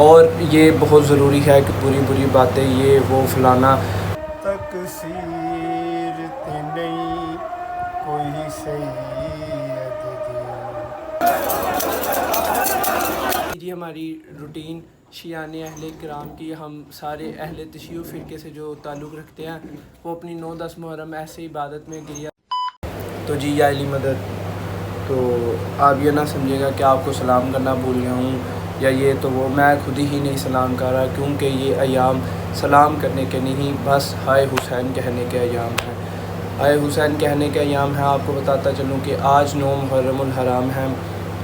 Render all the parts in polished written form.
اور یہ بہت ضروری ہے کہ بری بری باتیں یہ وہ فلانا تقصیر تے نہیں کوئی سید جی ہماری روٹین شیعان اہل کرام کی، ہم سارے اہل تشیع فرقے سے جو تعلق رکھتے ہیں وہ اپنی 9-10 محرم ایسے عبادت میں گریا. تو جی یا علی مدد، تو آپ یہ نہ سمجھے گا کہ آپ کو سلام کرنا بھول گیا ہوں یا یہ تو وہ، میں خود ہی نہیں سلام کر رہا، کیونکہ یہ ایام سلام کرنے کے نہیں، بس ہائے حسین کہنے کے ایام ہیں. ہائے حسین کہنے کے ایام ہیں. آپ کو بتاتا چلوں کہ آج 9 محرم الحرام ہے،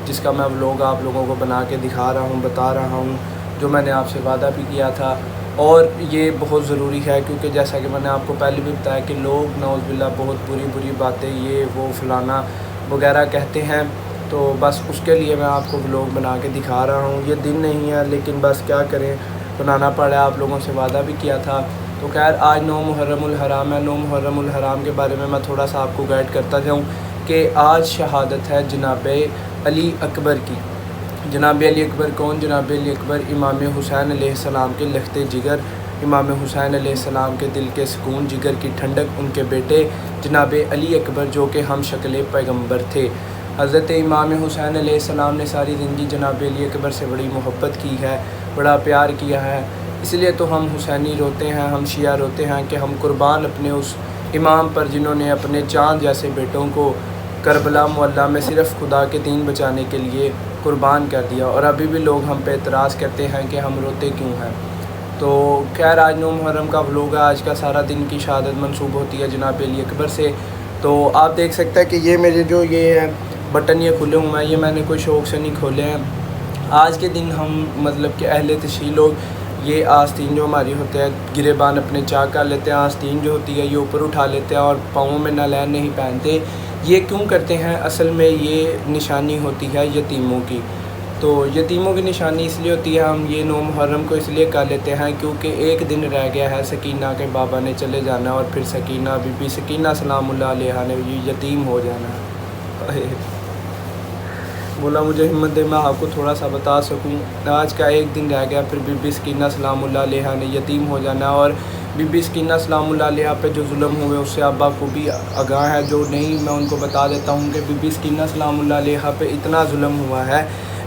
جس کا میں ولاگ آپ لوگوں کو بنا کے دکھا رہا ہوں، بتا رہا ہوں، جو میں نے آپ سے وعدہ بھی کیا تھا. اور یہ بہت ضروری ہے کیونکہ جیسا کہ میں نے آپ کو پہلے بھی بتایا کہ لوگ نعوذ باللہ بہت بری بری باتیں یہ وہ فلانا وغیرہ کہتے ہیں، تو بس اس کے لیے میں آپ کو ولاگ بنا کے دکھا رہا ہوں. یہ دن نہیں ہے لیکن بس کیا کریں، بنانا پڑا. آپ لوگوں سے وعدہ بھی کیا تھا. تو خیر آج 9 محرم الحرام ہے. 9 محرم الحرام کے بارے میں تھوڑا سا آپ کو گائیڈ کرتا جاؤں کہ آج شہادت ہے جناب علی اکبر کی. جناب علی اکبر کون؟ جناب علی اکبر امام حسین علیہ السلام کے لخت جگر، امام حسین علیہ السلام کے دل کے سکون، جگر کی ٹھنڈک، ان کے بیٹے جناب علی اکبر جو کہ ہم شکل پیغمبر تھے. حضرت امام حسین علیہ السلام نے ساری زندگی جناب علی اکبر سے بڑی محبت کی ہے، بڑا پیار کیا ہے. اس لیے تو ہم حسینی روتے ہیں، ہم شیعہ روتے ہیں کہ ہم قربان اپنے اس امام پر جنہوں نے اپنے چاند جیسے بیٹوں کو کربلا معلیٰ میں صرف خدا کے دین بچانے کے لیے قربان کر دیا. اور ابھی بھی لوگ ہم پہ اعتراض کرتے ہیں کہ ہم روتے کیوں ہیں. تو خیر آج 9 محرم کا ولاگ ہے. آج کا سارا دن کی شہادت منسوب ہوتی ہے جناب علی اکبر سے. تو آپ دیکھ سکتے ہیں کہ یہ میرے جو یہ بٹن یہ کھلے ہوئے ہیں، یہ میں نے کوئی شوق سے نہیں کھولے ہیں. آج کے دن ہم مطلب کہ اہل تشیع لوگ یہ آستین جو ہماری ہوتے ہیں گریبان اپنے چاک کر لیتے ہیں، آستین جو ہوتی ہے یہ اوپر اٹھا لیتے ہیں اور پاؤں میں نالین نہیں پہنتے. یہ کیوں کرتے ہیں؟ اصل میں یہ نشانی ہوتی ہے یتیموں کی. تو یتیموں کی نشانی اس لیے ہوتی ہے، ہم یہ 9 محرم کو اس لیے کر لیتے ہیں کیونکہ ایک دن رہ گیا ہے سکینہ کے بابا نے چلے جانا اور پھر سکینہ بی بی سکینہ سلام اللہ علیہا نے یتیم ہو جانا ہے. بولا مجھے ہمت دے میں آپ کو تھوڑا سا بتا سکوں. آج کا ایک دن رہ گیا، پھر بی بی سکینہ سلام اللہ علیہا نے یتیم ہو جانا. اور بی بی سکینہ سلام اللہ علیہا پہ جو ظلم ہوئے اس سے ابا کو بھی آگاہ ہے، جو نہیں میں ان کو بتا دیتا ہوں کہ بی بی سکینہ سلام اللہ علیہا پہ اتنا ظلم ہوا ہے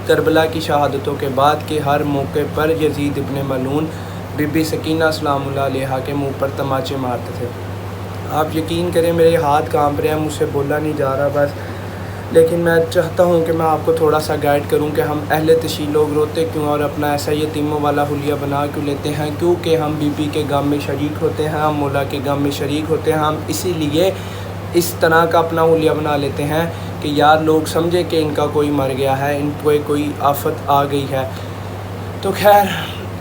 کربلا کی شہادتوں کے بعد کہ ہر موقع پر یزید ابن ملعون بی بی سکینہ سلام اللہ علیہا کے منہ پر تماچے مارتے تھے. آپ یقین کریں میرے ہاتھ کانپ رہے ہیں، مجھ سے بولا نہیں جا رہا بس. لیکن میں چاہتا ہوں کہ میں آپ کو تھوڑا سا گائیڈ کروں کہ ہم اہل تشیع لوگ روتے کیوں اور اپنا ایسا یتیموں والا حلیہ بنا کیوں لیتے ہیں. کیونکہ ہم بی بی کے غم میں شریک ہوتے ہیں، ہم مولا کے غم میں شریک ہوتے ہیں. ہم اسی لیے اس طرح کا اپنا حلیہ بنا لیتے ہیں کہ یار لوگ سمجھے کہ ان کا کوئی مر گیا ہے، ان پہ کوئی آفت آ گئی ہے. تو خیر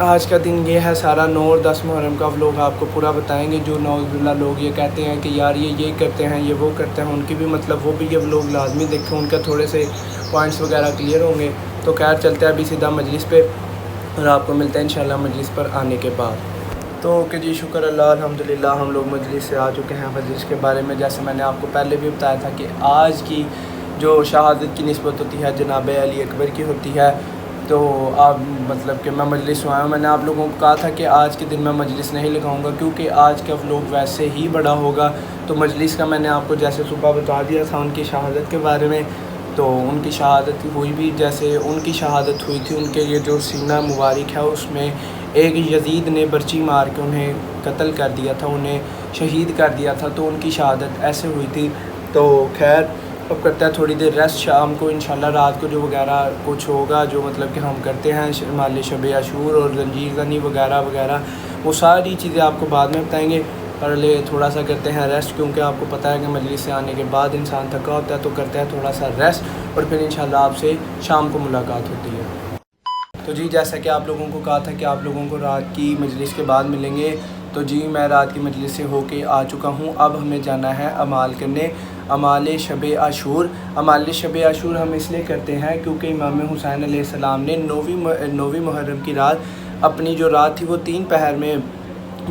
آج کا دن یہ ہے. سارا 9 اور 10 محرم کا لوگ آپ کو پورا بتائیں گے. جو نعوذ باللہ لوگ یہ کہتے ہیں کہ یار یہ کرتے ہیں، یہ وہ کرتے ہیں، ان کی بھی مطلب وہ بھی یہ لوگ لازمی دیکھیں، ان کے تھوڑے سے پوائنٹس وغیرہ کلیئر ہوں گے. تو خیر چلتے ہیں ابھی سیدھا مجلس پہ اور آپ کو ملتے ہیں انشاءاللہ مجلس پر آنے کے بعد. تو اوکے جی، شکر اللہ الحمدللہ ہم لوگ مجلس سے آ چکے ہیں. مجلس کے بارے میں جیسے میں نے آپ کو پہلے بھی بتایا تھا کہ آج کی جو شہادت کی نسبت ہوتی ہے جناب علی اکبر کی ہوتی ہے. تو آپ مطلب کہ میں مجلس میں آیا ہوں. میں نے آپ لوگوں کو کہا تھا کہ آج کے دن میں مجلس نہیں لگاؤں گا کیونکہ آج کا ولاگ ویسے ہی بڑا ہوگا. تو مجلس کا میں نے آپ کو جیسے صبح بتا دیا تھا ان کی شہادت کے بارے میں. تو ان کی شہادت ہوئی بھی جیسے ان کی شہادت ہوئی تھی، ان کے یہ جو سینہ مبارک ہے اس میں ایک یزید نے برچی مار کے انہیں قتل کر دیا تھا، انہیں شہید کر دیا تھا. تو ان کی شہادت ایسے ہوئی تھی. تو خیر اب کرتا ہے تھوڑی دیر ریسٹ. شام کو انشاءاللہ رات کو جو وغیرہ کچھ ہوگا جو مطلب کہ ہم کرتے ہیں مال شب عاشور اور زنجیر زنی وغیرہ وغیرہ، وہ ساری چیزیں آپ کو بعد میں بتائیں گے. پہلے تھوڑا سا کرتے ہیں ریسٹ کیونکہ آپ کو پتہ ہے کہ مجلس سے آنے کے بعد انسان تھکا ہوتا ہے. تو کرتے ہیں تھوڑا سا ریسٹ اور پھر انشاءاللہ آپ سے شام کو ملاقات ہوتی ہے. تو جی جیسا کہ آپ لوگوں کو کہا تھا کہ آپ لوگوں کو رات کی مجلس کے بعد ملیں گے، تو جی میں رات کی مجلس سے ہو کے آ چکا ہوں. اب ہمیں جانا ہے اعمال کرنے، اعمال شب عاشور. اعمال شب عاشور ہم اس لیے کرتے ہیں کیونکہ امام حسین علیہ السلام نے 9ویں محرم کی رات اپنی جو رات تھی وہ 3 پہر میں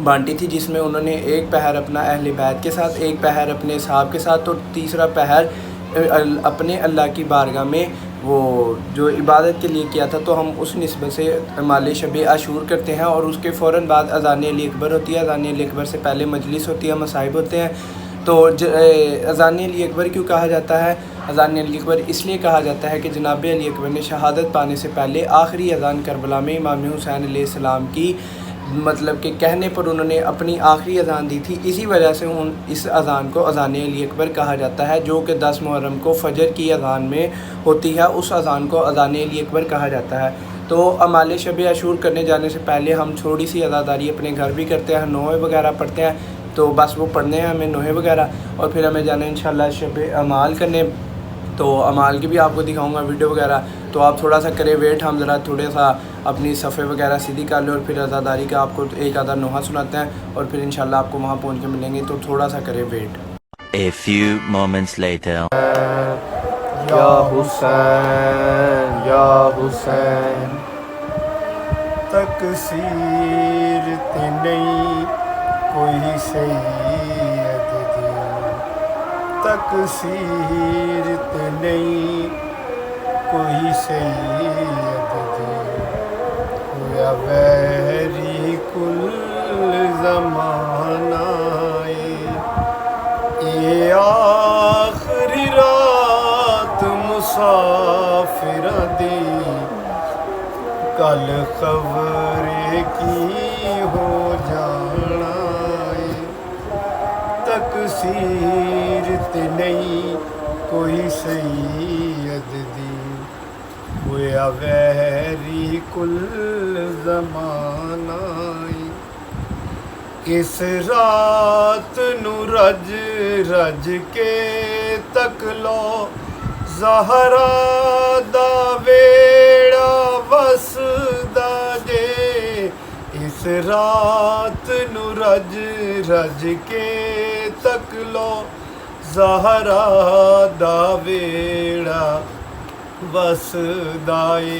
بانٹی تھی، جس میں انہوں نے ایک پہر اپنا اہل بیت کے ساتھ، ایک پہر اپنے اصحاب کے ساتھ اور تیسرا پہر اپنے اللہ کی بارگاہ میں وہ جو عبادت کے لیے کیا تھا، تو ہم اس نسبت سے اعمال شب عاشور کرتے ہیں، اور اس کے فوراً بعد اذان علی اکبر ہوتی ہے۔ اذان علی اکبر سے پہلے مجلس ہوتی ہے، مصائب ہوتے ہیں۔ تو اذان علی اکبر کیوں کہا جاتا ہے؟ اذان علی اکبر اس لیے کہا جاتا ہے کہ جناب علی اکبر نے شہادت پانے سے پہلے آخری اذان کربلا میں امام حسین علیہ السلام کی مطلب کہ کہنے پر انہوں نے اپنی آخری اذان دی تھی، اسی وجہ سے اس اذان کو اذان علی اکبر کہا جاتا ہے، جو کہ 10 محرم کو فجر کی اذان میں ہوتی ہے، اس اذان کو اذان علی اکبر کہا جاتا ہے۔ تو اعمال شب عاشور کرنے جانے سے پہلے ہم تھوڑی سی عزاداری اپنے گھر بھی کرتے ہیں، نوحے وغیرہ پڑھتے ہیں، تو بس وہ پڑھنے ہیں ہمیں نوحے وغیرہ، اور پھر ہمیں جانا ہے انشاءاللہ شب اعمال کرنے۔ تو اعمال کی بھی آپ کو دکھاؤں گا ویڈیو وغیرہ، تو آپ تھوڑا سا کرے ویٹ، ہم ذرا تھوڑا سا اپنی صفحے وغیرہ سیدھی کر لیں، اور پھر عزاداری کا آپ کو ایک آدھا نوحہ سناتے ہیں، اور پھر انشاءاللہ آپ کو وہاں پہنچ کے ملیں گے، تو تھوڑا سا کرے wait. A few moments later. یا حسین یا حسین تقصیر تے نہیں کوئی سید دی، تقصیر تے نہیں کوئی سید دی، ہویا ویری کل زمانہ اے آخری رات مسافراں دی، کل خبر کی ہو جانا ہے، تقصیر تے نہیں کوئی سید دی، ہویا ویری کل زمانہ ہے، اس رات نو رج رج کے تک لو زہرا دا ویڑا وسدا جے، اس رات نو رج رج کے تک لو زہرا دا ویڑا وسدا اے،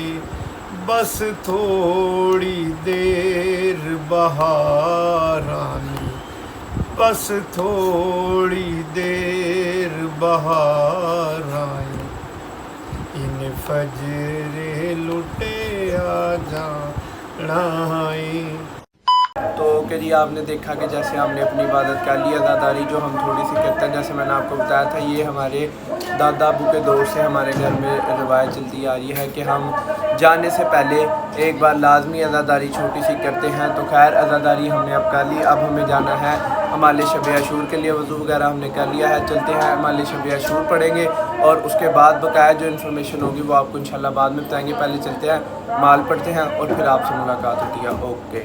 بس تھوڑی دیر بہارانی، بس تھوڑی دیر بہارانی، ان فجر لٹے آ جانا ہے۔ تو کہ جی آپ نے دیکھا کہ جیسے ہم نے اپنی عبادت کر لی، عزاداری جو ہم تھوڑی سی کرتے ہیں، جیسے میں نے آپ کو بتایا تھا، یہ ہمارے دادا ابو کے دور سے ہمارے گھر میں روایت چلتی آ رہی ہے کہ ہم جانے سے پہلے ایک بار لازمی عزاداری چھوٹی سی کرتے ہیں۔ تو خیر عزاداری ہم نے اب کر لی، اب ہمیں جانا ہے اعمال شب عاشور کے لیے، وضو وغیرہ ہم نے کر لیا ہے، چلتے ہیں اعمال شب عاشور پڑھیں گے، اور اس کے بعد بقایا جو انفارمیشن ہوگی وہ آپ کو انشاءاللہ بعد میں بتائیں گے۔ پہلے چلتے ہیں مال پڑھتے ہیں، اور پھر آپ سے ملاقات ہوتی ہے۔ اوکے۔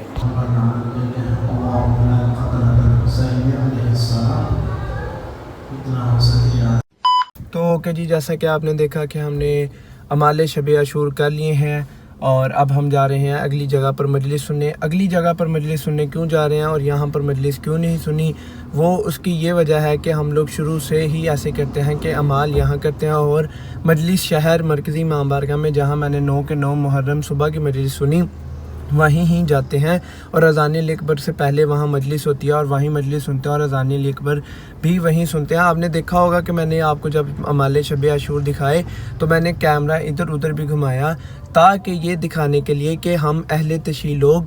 تو کہ جی جیسا کہ آپ نے دیکھا کہ ہم نے اعمال شب عاشور کر لیے ہیں، اور اب ہم جا رہے ہیں اگلی جگہ پر مجلس سننے۔ اگلی جگہ پر مجلس سننے کیوں جا رہے ہیں اور یہاں پر مجلس کیوں نہیں سنی، وہ اس کی یہ وجہ ہے کہ ہم لوگ شروع سے ہی ایسے کرتے ہیں کہ اعمال یہاں کرتے ہیں، اور مجلس شہر مرکزی امام بارگاہ میں جہاں میں نے 9 کے 9 محرم صبح کی مجلس سنی، وہیں ہی جاتے ہیں، اور اذان علی اکبر سے پہلے وہاں مجلس ہوتی ہے، اور وہیں مجلس سنتے ہیں، اور اذان علی اکبر بھی وہیں سنتے ہیں۔ آپ نے دیکھا ہوگا کہ میں نے آپ کو جب اعمال شب عاشور دکھائے تو میں نے کیمرہ ادھر ادھر بھی گھمایا، تاکہ یہ دکھانے کے لیے کہ ہم اہل تشیع لوگ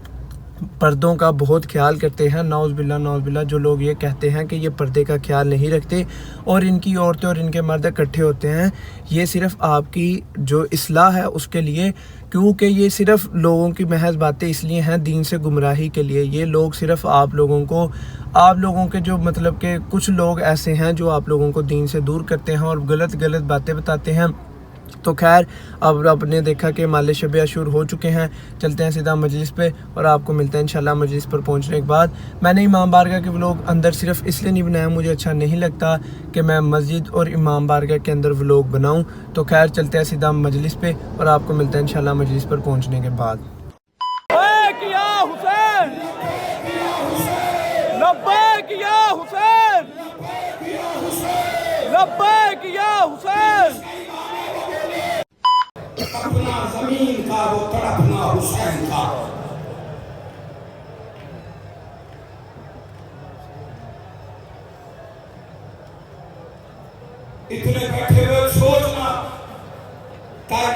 پردوں کا بہت خیال کرتے ہیں۔ نعوذ باللہ جو لوگ یہ کہتے ہیں کہ یہ پردے کا خیال نہیں رکھتے، اور ان کی عورتیں اور ان کے مرد اکٹھے ہوتے ہیں، یہ صرف آپ کی جو اصلاح ہے اس کے لیے، کیونکہ یہ صرف لوگوں کی محض باتیں اس لیے ہیں دین سے گمراہی کے لیے۔ یہ لوگ صرف آپ لوگوں کے جو مطلب کہ کچھ لوگ ایسے ہیں جو آپ لوگوں کو دین سے دور کرتے ہیں اور غلط باتیں بتاتے ہیں۔ تو خیر اب نے دیکھا کہ اعمال شب عاشور ہو چکے ہیں، چلتے ہیں سیدھا مجلس پہ، اور آپ کو ملتے ہیں انشاءاللہ مجلس پر پہنچنے کے بعد۔ میں نے امام بارگاہ کے ولاگ اندر صرف اس لیے نہیں بنایا، مجھے اچھا نہیں لگتا کہ میں مسجد اور امام بارگاہ کے اندر ولاگ بناؤں۔ تو خیر چلتے ہیں سیدھا مجلس پہ، اور آپ کو ملتے ہیں انشاءاللہ مجلس پر پہنچنے کے بعد۔ لبیک یا حسین، لبیک یا حسین، لبیک یا حسین۔ اپنا زمین کا وہ تڑپنا حسین تھا۔ اتنے بیٹھے ہوئے سوچنا تاکہ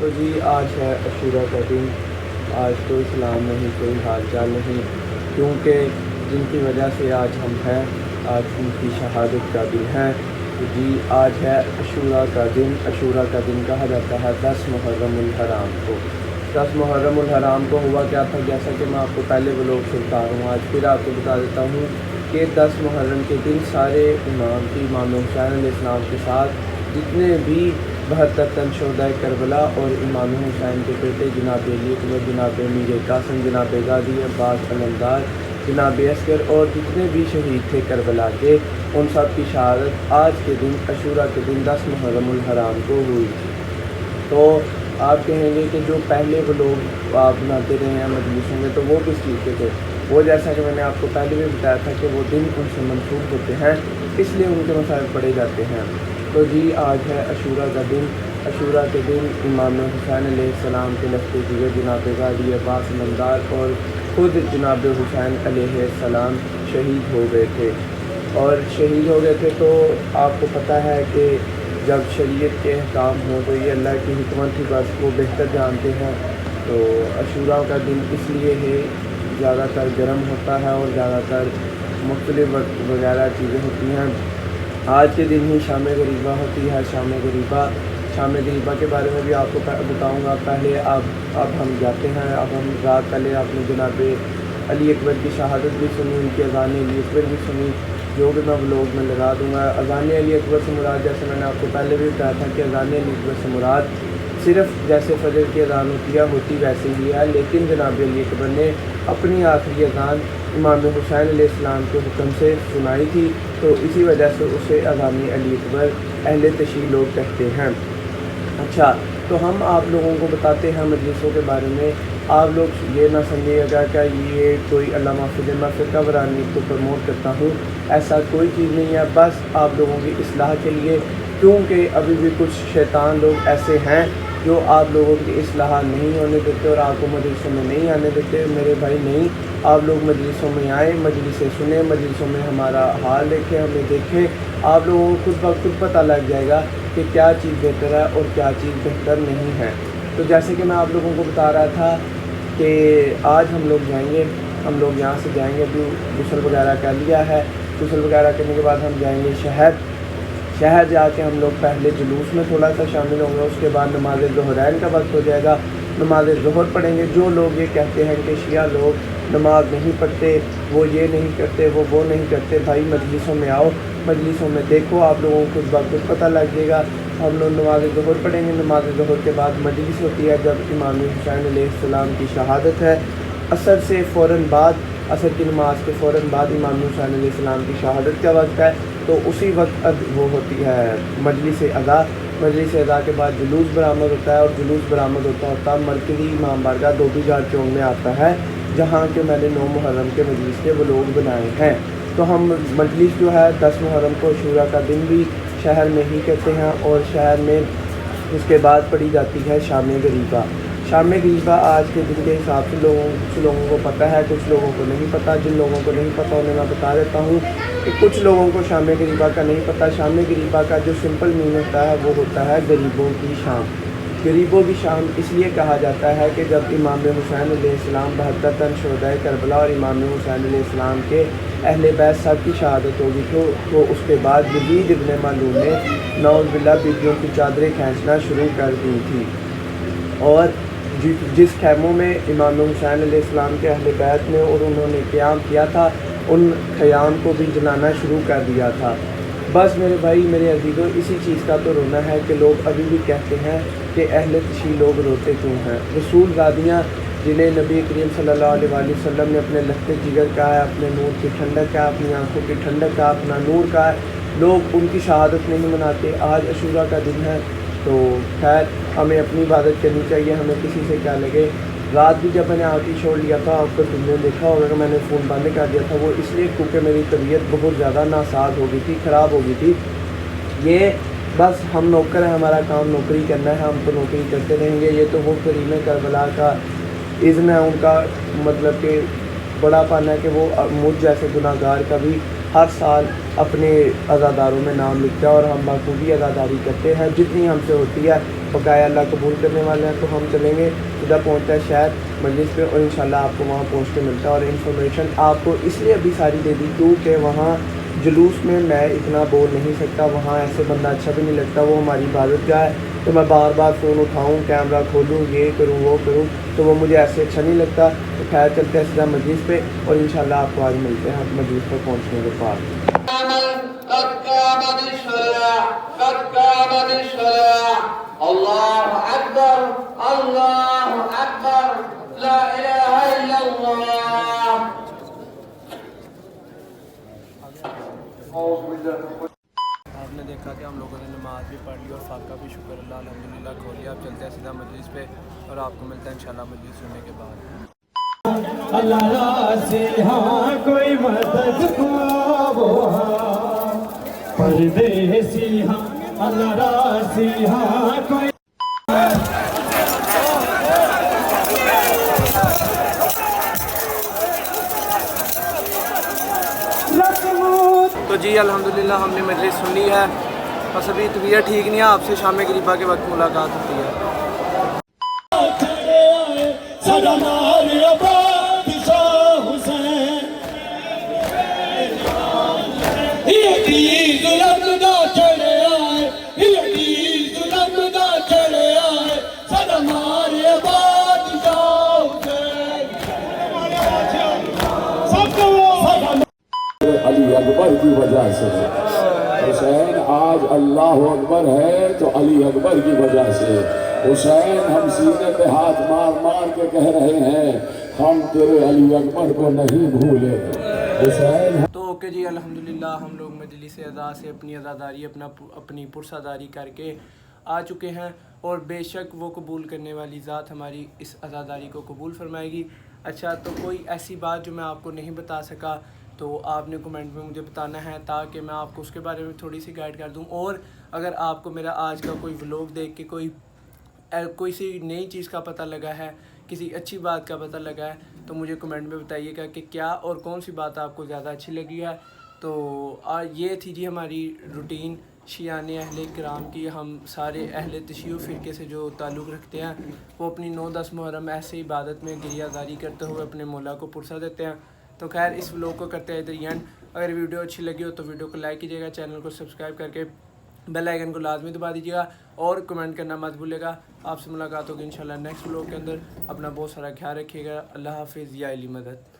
تو جی آج ہے عاشورہ کا دن. آج کوئی سلام نہیں, کوئی حال چال نہیں, کیونکہ جن کی وجہ سے آج ہم ہیں, آج ان کی شہادت کا دن ہے. تو جی آج ہے عاشورہ کا دن. عاشورہ کا دن کہا جاتا ہے 10 محرم الحرام کو. 10 محرم الحرام کو ہوا کیا تھا, جیسا کہ میں آپ کو پہلے بلوگ سے بتا رہا ہوں, آج پھر آپ کو بتا دیتا ہوں کہ 10 محرم کے دن سارے امام حسین علیہ السلام کے ساتھ جتنے بھی 72 تن شہداء کربلا اور امام حسین کے بیٹے جناب علی اکبر, جناب میر قاسم, جناب غازی عباس علمدار, جناب اصغر اور جتنے بھی شہید تھے کربلا کے, ان سب کی شہادت آج کے دن عاشورہ کے دن 10 محرم الحرام کو ہوئی. تو آپ کہیں گے کہ جو پہلے وہ لوگ آپ بناتے رہے ہیں مجلسوں میں, تو وہ کس چیز کے تھے؟ وہ جیسا کہ میں نے آپ کو پہلے بھی بتایا تھا کہ وہ دن ان سے منسوخ ہوتے ہیں, اس لیے ان کے مسائل پڑھے جاتے ہیں. تو جی آج ہے عاشورہ کا دن. عاشورہ کے دن امام حسین علیہ السلام کے لشتے دیگر جناب غازی عباس علمدار اور خود جناب حسین علیہ السلام شہید ہو گئے تھے. اور شہید ہو گئے تھے تو آپ کو پتہ ہے کہ جب شریعت کے احکام ہوں تو یہ اللہ کی حکمت ہی بس وہ بہتر جانتے ہیں. تو عاشورہ کا دن اس لیے ہے زیادہ تر گرم ہوتا ہے اور زیادہ تر مختلف وغیرہ چیزیں ہوتی ہیں. آج کے دن ہی شام غریبہ ہوتی ہے. شام غریبہ کے بارے میں بھی آپ کو بتاؤں گا. پہلے اب ہم جاتے ہیں, اب ہم رات پہلے آپ نے جناب علی اکبر کی شہادت بھی سنی, ان کی اذان علی اکبر بھی سنی, جو کہ میں بلاگ میں لگا دوں گا. اذان علی اکبر سے مراد, جیسے میں نے آپ کو پہلے بھی بتایا تھا کہ اذان علی اکبر سے مراد صرف جیسے فجر کی اذان ہوتی ویسے ہی ہے, لیکن جناب علی اکبر نے اپنی آخری اذان امام حسین علیہ السلام کے حکم سے سنائی تھی, تو اسی وجہ سے اسے اذان علی اکبر اہل تشیع لوگ کہتے ہیں. اچھا, تو ہم آپ لوگوں کو بتاتے ہیں مجلسوں کے بارے میں. آپ لوگ یہ نہ سمجھیے گا کہ یہ کوئی علامہ فضل میں فرقہ وارانگی کو پروموٹ کرتا ہوں, ایسا کوئی چیز نہیں ہے. بس آپ لوگوں کی اصلاح کے لیے, کیونکہ ابھی بھی کچھ شیطان لوگ ایسے ہیں جو آپ لوگوں کی اصلاح نہیں ہونے دیتے اور آپ کو مجلسوں میں نہیں آنے دیتے. میرے بھائی نہیں, آپ لوگ مجلسوں میں آئیں, مجلسیں سنیں, مجلسوں میں ہمارا حال دیکھیں, ہمیں دیکھیں. آپ لوگوں کو خود بخود پتہ لگ جائے گا کہ کیا چیز بہتر ہے اور کیا چیز بہتر نہیں ہے. تو جیسے کہ میں آپ لوگوں کو بتا رہا تھا کہ آج ہم لوگ جائیں گے, ہم لوگ یہاں سے جائیں گے, ابھی غسل وغیرہ کر لیا ہے. غسل وغیرہ کرنے کے بعد ہم جائیں گے شہر جا کے ہم لوگ پہلے جلوس میں تھوڑا سا شامل ہوں گے. اس کے بعد نماز ظہرین کا وقت ہو جائے گا, نماز ظہر پڑھیں گے. جو لوگ یہ کہتے ہیں کہ شیعہ لوگ نماز نہیں پڑھتے, وہ یہ نہیں کرتے, وہ نہیں کرتے, بھائی مجلسوں میں آؤ, مجلسوں میں دیکھو, آپ لوگوں کو خود بخود پتہ لگ جائے گا. ہم لوگ نماز ظہر پڑھیں گے. نماز ظہر کے بعد مجلس ہوتی ہے جب امام حسین علیہ السلام کی شہادت ہے. عصر کی نماز کے فوراً بعد امام حسین علیہ السلام کی شہادت کا وقت ہے, تو اسی وقت وہ ہوتی ہے مجلس اذا. مجلس اذا کے بعد جلوس برآمد ہوتا ہے, اور جلوس برآمد ہوتا مرکزی امام بارگاہ دودھی گھاٹ چوک میں آتا ہے, جہاں کہ میں نے 9 محرم کے مجلس کے وہ لوگ بنائے ہیں. تو ہم مجلس جو ہے 10 محرم کو عاشورہ کا دن بھی شہر میں ہی کرتے ہیں, اور شہر میں اس کے بعد پڑھی جاتی ہے شام غریبہ. شام غریبہ آج کے دن کے حساب سے کچھ لوگوں کو پتہ ہے, کچھ لوگوں کو نہیں پتہ. جن لوگوں کو نہیں پتہ انہیں میں بتا دیتا ہوں کہ کچھ لوگوں کو شام غریبہ کا نہیں پتہ. شام غریبہ کا جو سمپل مین ہوتا ہے وہ ہوتا ہے غریبوں کی شام. غریبوں کی شام اس لیے کہا جاتا ہے کہ جب امام حسین علیہ السلام 72 تن شہداء کربلا اور امام حسین علیہ السلام کے اہل بیت سب کی شہادت ہوگی, تو اس کے بعد یزید ابن معلوم نے نعوذ باللہ بیویوں کی چادریں کھینچنا شروع کر دی تھی. اور جس خیموں میں امام حسین علیہ السلام کے اہل بیت نے اور انہوں نے قیام کیا تھا ان خیام کو بھی جلانا شروع کر دیا تھا۔ بس میرے بھائی میرے عزیزوں اسی چیز کا تو رونا ہے کہ لوگ ابھی بھی کہتے ہیں کہ اہل تشیع لوگ روتے کیوں ہیں۔ رسول زادیاں جنہیں نبی کریم صلی اللہ علیہ وآلہ وسلم نے اپنے لخت جگر کا ہے، اپنے نور کی ٹھنڈک کا، اپنی آنکھوں کی ٹھنڈک کا، اپنا نور کا ہے، لوگ ان کی شہادت نہیں مناتے۔ آج عاشورہ کا دن ہے تو خیر ہمیں اپنی عبادت کرنی چاہیے، ہمیں کسی سے کیا لگے۔ رات بھی جب میں نے آتی چھوڑ لیا تھا، آپ کو تم نے دیکھا ہوگا کہ میں نے فون بند کر دیا تھا، وہ اس لیے کیونکہ میری طبیعت بہت زیادہ ناساز ہو گئی تھی، خراب ہو گئی تھی۔ یہ بس ہم نوکر ہیں، ہمارا کام نوکری کرنا ہے، ہم تو نوکری کرتے رہیں گے۔ یہ تو وہ کریم کربلا کا اذن ہے، ان کا مطلب کہ بڑا پن ہے کہ وہ مجھ جیسے گناہ گار کا بھی ہر سال اپنے عزاداروں میں نام لکھتا ہے، اور ہم بخوبی عزاداری کرتے ہیں جتنی ہم سے ہوتی ہے۔ بقایا اللہ قبول کرنے والے ہیں تو ہم چلیں گے، سیدھا پہنچتا ہے شہر مجلس پہ، اور انشاءاللہ آپ کو وہاں پہنچ کے ملتا ہے۔ اور انفارمیشن آپ کو اس لیے ابھی ساری دے دی کیونکہ وہاں جلوس میں میں اتنا بول نہیں سکتا، وہاں ایسے بندہ اچھا بھی نہیں لگتا، وہ ہماری عبادت گاہ ہے، تو میں بار بار فون اٹھاؤں، کیمرہ کھولوں، یہ کروں وہ کروں، تو وہ مجھے ایسے اچھا نہیں لگتا۔ تو خیر چلتے ہیں سیدھا مجلس پہ، اور انشاءاللہ آپ کو آج ملتے ہیں مجلس پہ پہنچنے کے بعد۔ اللہ اکبر اللہ اکبر لا الہ الا اللہ۔ آپ نے دیکھا کہ ہم لوگوں نے نماز بھی پڑھ لی اور فاتحہ بھی شکر اللہ الحمدللہ کھول لیا۔ اب چلتے ہیں سیدھا مجلس پہ، اور آپ کو ملتا ہے انشاءاللہ مجلس ہونے کے بعد۔ اللہ راضی ہاں کوئی مدد پردیسی ہاں، اللہ راضی ہاں کوئی تو جی الحمدللہ ہم نے مجلس سن لی ہے، بس ابھی طبیعت ٹھیک نہیں ہے، آپ سے شام غریبہ کے وقت ملاقات ہوتی ہے۔ علی اکبر کی وجہ سے حسین آج اللہ اکبر ہے تو علی اکبر کی وجہ سے۔ حسین ہم سینے پہ ہاتھ مار مار کے کہہ رہے ہیں ہم تیرے علی اکبر کو نہیں بھولے حسین۔ تو اوکے جی الحمدللہ ہم لوگ مجلس ادا سے اپنی عزاداری اپنی پرساداری کر کے آ چکے ہیں، اور بے شک وہ قبول کرنے والی ذات ہماری اس عزاداری کو قبول فرمائے گی۔ اچھا تو کوئی ایسی بات جو میں آپ کو نہیں بتا سکا تو آپ نے کمنٹ میں مجھے بتانا ہے تاکہ میں آپ کو اس کے بارے میں تھوڑی سی گائیڈ کر دوں۔ اور اگر آپ کو میرا آج کا کوئی ولاگ دیکھ کے کوئی سی نئی چیز کا پتہ لگا ہے، کسی اچھی بات کا پتہ لگا ہے تو مجھے کمنٹ میں بتائیے گا کہ کیا اور کون سی بات آپ کو زیادہ اچھی لگی ہے۔ تو یہ تھی جی ہماری روٹین شیعان اہل کرام کی۔ ہم سارے اہل تشیع فرقے سے جو تعلق رکھتے ہیں وہ اپنی 9-10 محرم ایسے عبادت میں گریہ زاری کرتے ہوئے اپنے مولا کو پرسہ دیتے ہیں۔ تو خیر اس ولاگ کو کرتے ہیں ادھر اینڈ۔ اگر ویڈیو اچھی لگی ہو تو ویڈیو کو لائک کیجیے گا، چینل کو سبسکرائب کر کے بیل آئیکن کو لازمی دبا دیجیے گا، اور کمنٹ کرنا مت بھولے گا۔ آپ سے ملاقات ہوگی انشاءاللہ نیکسٹ ولاگ کے اندر۔ اپنا بہت سارا خیال رکھیے گا۔ اللہ حافظ یا علی مدد۔